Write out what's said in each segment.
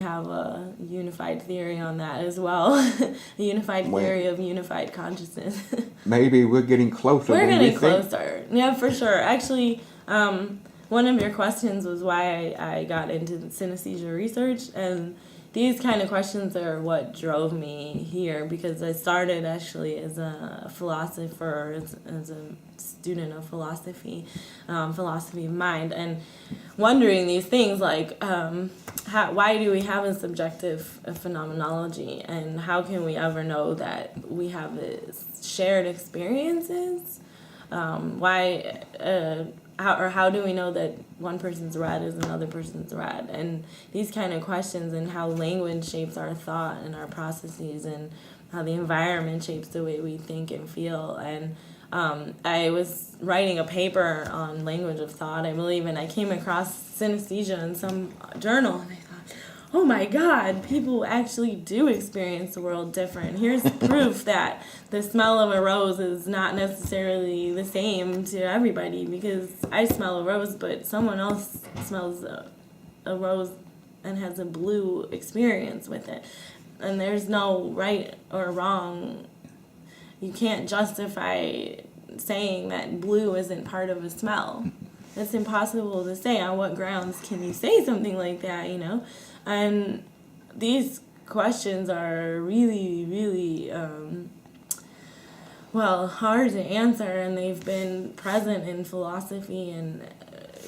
have a unified theory on that as well. A unified theory of unified consciousness. Maybe we're getting closer. We're getting closer. Yeah, for sure. Actually, one of your questions was why I got into synesthesia research, and these kind of questions are what drove me here, because I started actually as a philosopher, as a student of philosophy of mind, and wondering these things like why do we have a subjective phenomenology, and how can we ever know that we have this shared experiences? How do we know that one person's red is another person's red? And these kind of questions, and how language shapes our thought and our processes, and how the environment shapes the way we think and feel. And I was writing a paper on language of thought, I believe, and I came across synesthesia in some journal, and I thought, oh my God, people actually do experience the world different. Here's proof that the smell of a rose is not necessarily the same to everybody, because I smell a rose, but someone else smells a rose and has a blue experience with it. And there's no right or wrong. You can't justify saying that blue isn't part of a smell. It's impossible to say. On what grounds can you say something like that, you know? And these questions are really, really, hard to answer, and they've been present in philosophy and,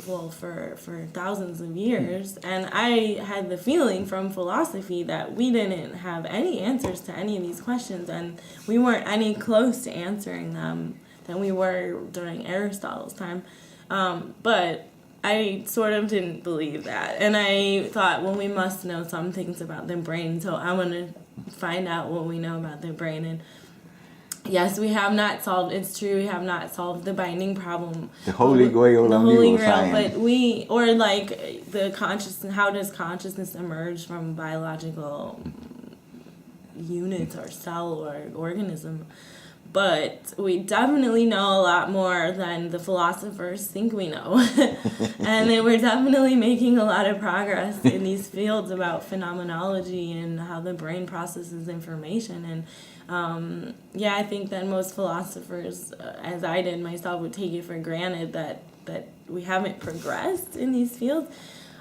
for thousands of years. And I had the feeling from philosophy that we didn't have any answers to any of these questions, and we weren't any close to answering them than we were during Aristotle's time. But I sort of didn't believe that. And I thought, well, we must know some things about the brain, so I want to find out what we know about the brain. And yes, we have not solved, it's true, we have not solved the binding problem. The Holy Grail of neuroscience. But how does consciousness emerge from biological units or cell or organism? But we definitely know a lot more than the philosophers think we know. And they were definitely making a lot of progress in these fields about phenomenology and how the brain processes information. And I think that most philosophers, as I did myself, would take it for granted that we haven't progressed in these fields.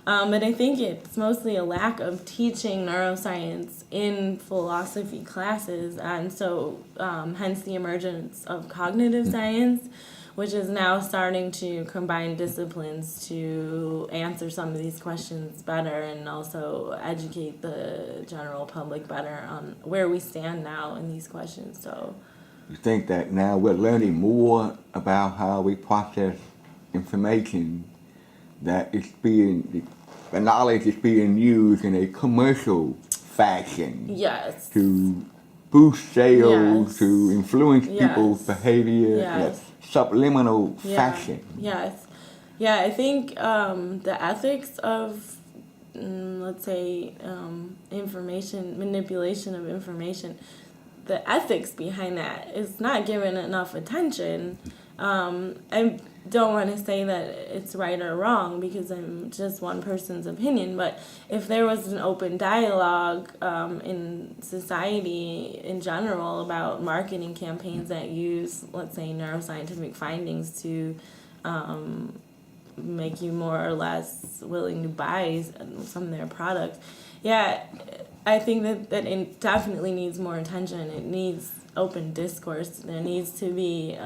But I think it's mostly a lack of teaching neuroscience in philosophy classes, and so hence the emergence of cognitive science, which is now starting to combine disciplines to answer some of these questions better, and also educate the general public better on where we stand now in these questions. So, you think that now we're learning more about how we process information, that the knowledge is being used in a commercial fashion. Yes. To boost sales, Yes. to influence people's Yes. behavior, Yes. subliminal fashion. Yes. Yeah, I think the ethics of, let's say, manipulation of information, the ethics behind that is not given enough attention. I don't want to say that it's right or wrong, because I'm just one person's opinion, but if there was an open dialogue in society in general about marketing campaigns that use, let's say, neuroscientific findings to make you more or less willing to buy some of their products, I think that it definitely needs more attention. It needs open discourse. There needs to be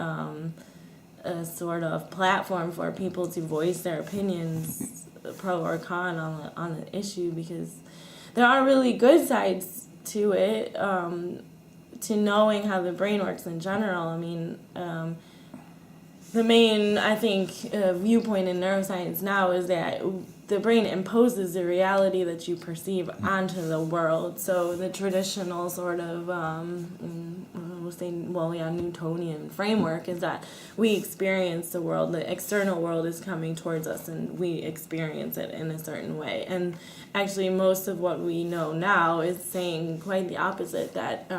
a sort of platform for people to voice their opinions, pro or con, on the issue, because there are really good sides to it, to knowing how the brain works in general. I mean, the main, I think, viewpoint in neuroscience now is that the brain imposes the reality that you perceive onto the world. So the traditional sort of, Newtonian framework is that we experience the world, the external world is coming towards us, and we experience it in a certain way. And actually most of what we know now is saying quite the opposite, that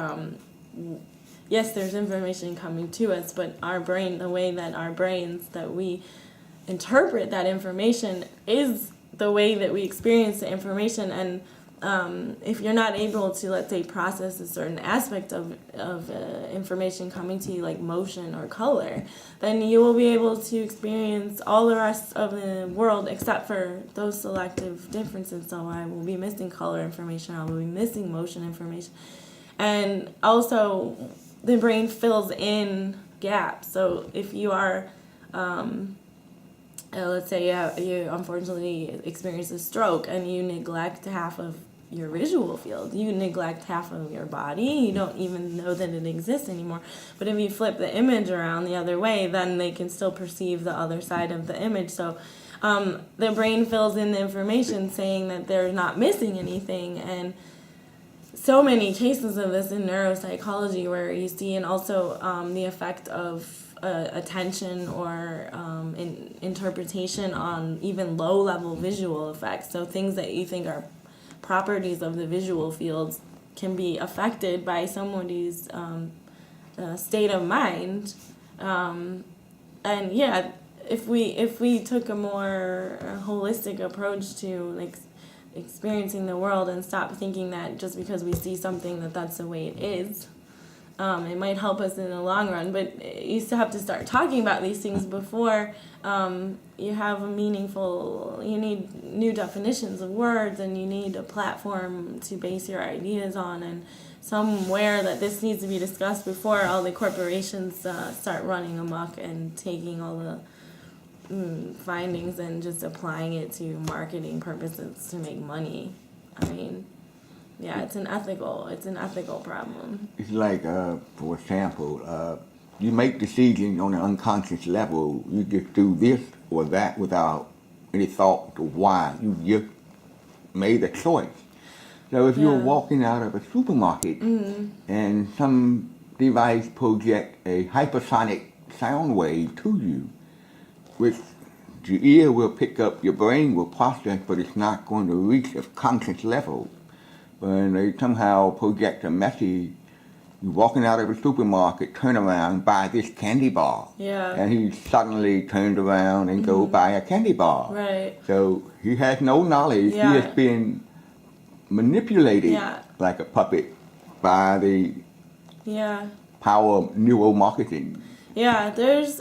yes, there's information coming to us, but our brain, the way that our brains, that we interpret that information is the way that we experience the information. And if you're not able to, let's say, process a certain aspect of information coming to you, like motion or color, then you will be able to experience all the rest of the world except for those selective differences. So I will be missing color information, I will be missing motion information. And also, the brain fills in gaps. So if you are, let's say you unfortunately experience a stroke and you neglect half of your visual field, you neglect half of your body, you don't even know that it exists anymore. But if you flip the image around the other way, then they can still perceive the other side of the image. So the brain fills in the information saying that they're not missing anything. And so many cases of this in neuropsychology where you see, and also the effect of attention or interpretation on even low-level visual effects. So things that you think are properties of the visual fields can be affected by somebody's state of mind. And yeah, if we took a more holistic approach to like experiencing the world and stop thinking that just because we see something that's the way it is, it might help us in the long run. But you still have to start talking about these things before you have a meaningful, you need new definitions of words, and you need a platform to base your ideas on, and somewhere that this needs to be discussed before all the corporations start running amok and taking all the findings and just applying it to marketing purposes to make money. I mean, yeah, it's an ethical problem. It's like, for example, you make decisions on an unconscious level. You just do this or that without any thought to why. You just made a choice. So if you're walking out of a supermarket and some device projects a hypersonic sound wave to you, which your ear will pick up, your brain will process, but it's not going to reach a conscious level. When they somehow project a message, you're walking out of a supermarket, turn around, buy this candy bar. Yeah. And he suddenly turned around and go buy a candy bar. Right. So he has no knowledge. Yeah. He has been manipulated like a puppet by the power of neuromarketing. Yeah, there's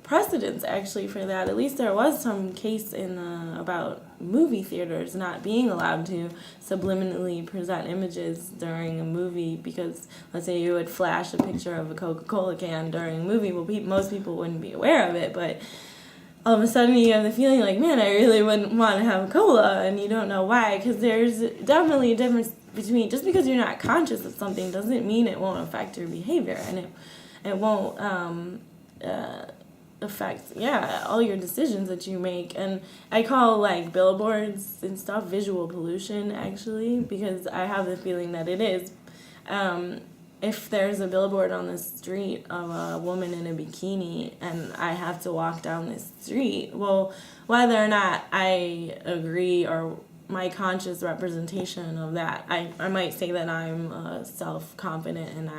precedence actually for that. At least there was some case in about movie theaters not being allowed to subliminally present images during a movie because, let's say, you would flash a picture of a Coca-Cola can during a movie. Well, most people wouldn't be aware of it, but all of a sudden you have the feeling like, man, I really wouldn't want to have a cola, and you don't know why, because there's definitely a difference between, just because you're not conscious of something doesn't mean it won't affect your behavior, and it won't affect all your decisions that you make. And I call like billboards and stuff visual pollution actually, because I have the feeling that it is. If there's a billboard on the street of a woman in a bikini and I have to walk down this street, well, whether or not I agree or my conscious representation of that, I might say that I'm self-confident and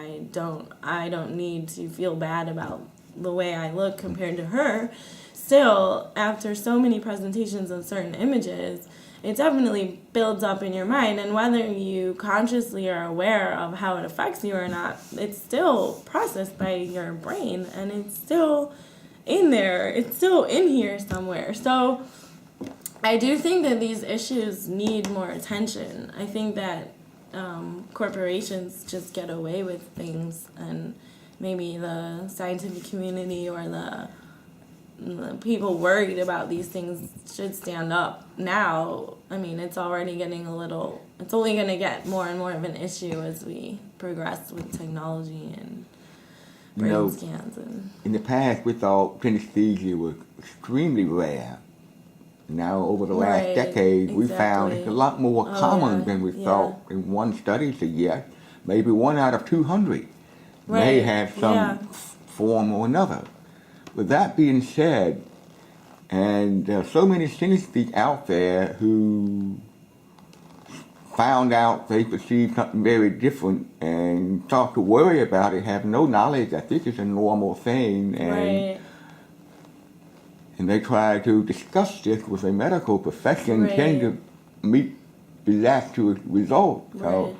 I don't need to feel bad about the way I look compared to her. Still, after so many presentations of certain images, it definitely builds up in your mind, and whether you consciously are aware of how it affects you or not, it's still processed by your brain, and it's still in there. It's still in here somewhere. So I do think that these issues need more attention. I think that corporations just get away with things, and maybe the scientific community or the people worried about these things should stand up now. I mean, it's already getting it's only going to get more and more of an issue as we progress with technology and brain scans. And in the past, we thought synesthesia was extremely rare. Now, over the last decade, we found it's a lot more common than we thought. In one study suggests maybe 1 out of 200 may have some form or another. With that being said, and there are so many synesthetes out there who found out they perceived something very different and start to worry about it, have no knowledge that this is a normal thing, and they try to discuss this with a medical profession, tend to meet disastrous result. Right. So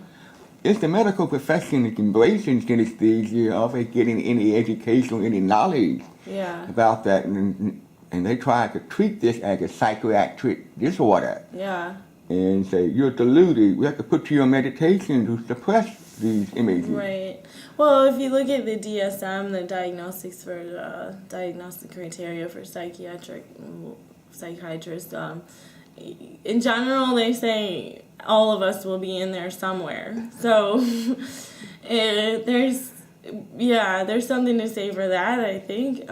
if the medical profession is embracing synesthesia, are they getting any education, any knowledge Yeah. about that? And they try to treat this as a psychiatric disorder Yeah. and say, you're deluded. We have to put you on medication to suppress these images. Right. Well, if you look at the DSM, the diagnostics for diagnostic criteria for psychiatrists, in general, they say all of us will be in there somewhere. So there's something to say for that, I think.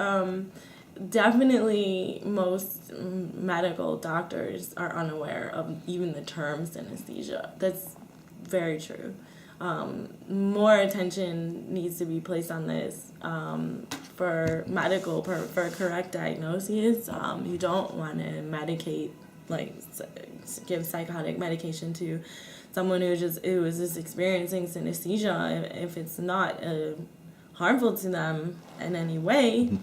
Definitely most medical doctors are unaware of even the term synesthesia. That's very true. More attention needs to be placed on this for correct diagnoses. You don't want to medicate, give psychotic medication to someone who is just experiencing synesthesia if it's not harmful to them in any way.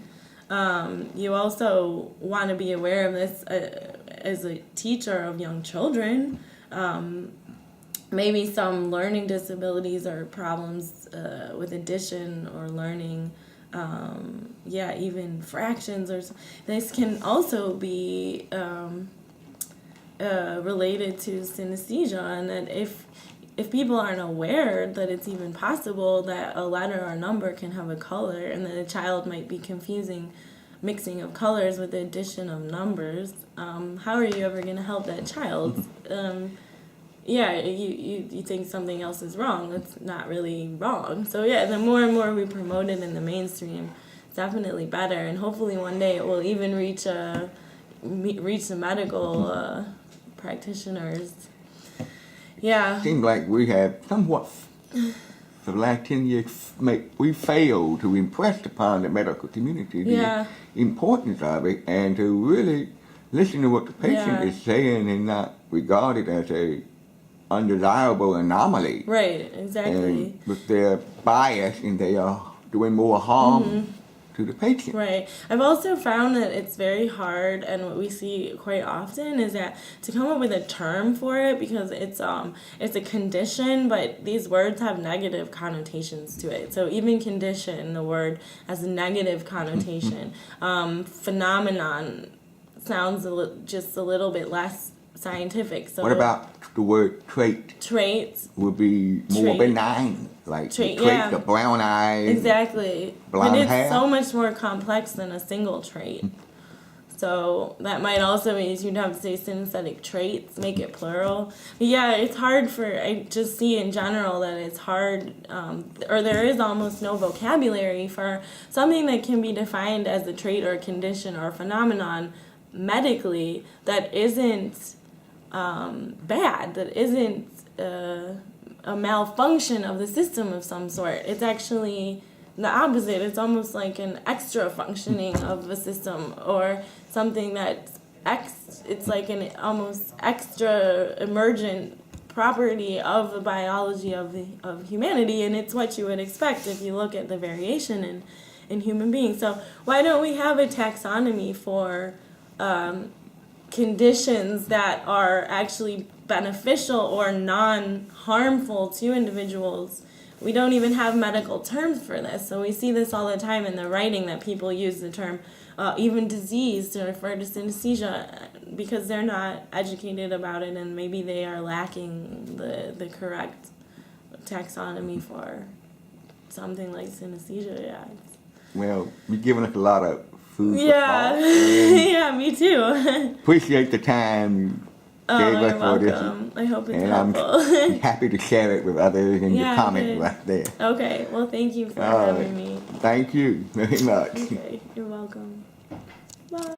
You also want to be aware of this as a teacher of young children. Maybe some learning disabilities or problems with addition or learning, even fractions this can also be related to synesthesia, and that if people aren't aware that it's even possible that a letter or number can have a color, and that a child might be confusing mixing of colors with the addition of numbers, how are you ever going to help that child? You think something else is wrong. That's not really wrong. So the more and more we promote it in the mainstream, it's definitely better. And hopefully one day it will even reach the medical practitioners. Yeah. It seems like we have somewhat, for the last 10 years, we failed to impress upon the medical community the importance of it and to really listen to what the patient is saying and not regard it as a undesirable anomaly. Right, exactly. And with their bias, and they are doing more harm to the patient. Right. I've also found that it's very hard, and what we see quite often is that to come up with a term for it, because it's a condition, but these words have negative connotations to it. So even condition, the word has a negative connotation. Phenomenon sounds just a little bit less scientific. So what about the word trait? Traits would be more benign, like the trait, the brown eyes. Exactly. Blonde but it's hair. so much more complex than a single trait. So that might also mean you'd have to say synesthetic traits, make it plural. But it's hard I just see in general that it's hard, or there is almost no vocabulary for something that can be defined as a trait or a condition or a phenomenon medically that isn't bad, that isn't a malfunction of the system of some sort. It's actually the opposite. It's almost like an extra functioning of the system, or something that's it's like an almost extra emergent property of the biology of humanity, and it's what you would expect if you look at the variation in human beings. So why don't we have a taxonomy for conditions that are actually beneficial or non-harmful to individuals? We don't even have medical terms for this. So we see this all the time in the writing, that people use the term even disease to refer to synesthesia because they're not educated about it, and maybe they are lacking the correct taxonomy for something like synesthesia. Well, you're giving us a lot of food for thought. Me too. Appreciate the time you gave us for this. I hope it's helpful. I'm happy to share it with others, and your comment right there. Okay, well, thank you for having me. Thank you very much. Okay, you're welcome.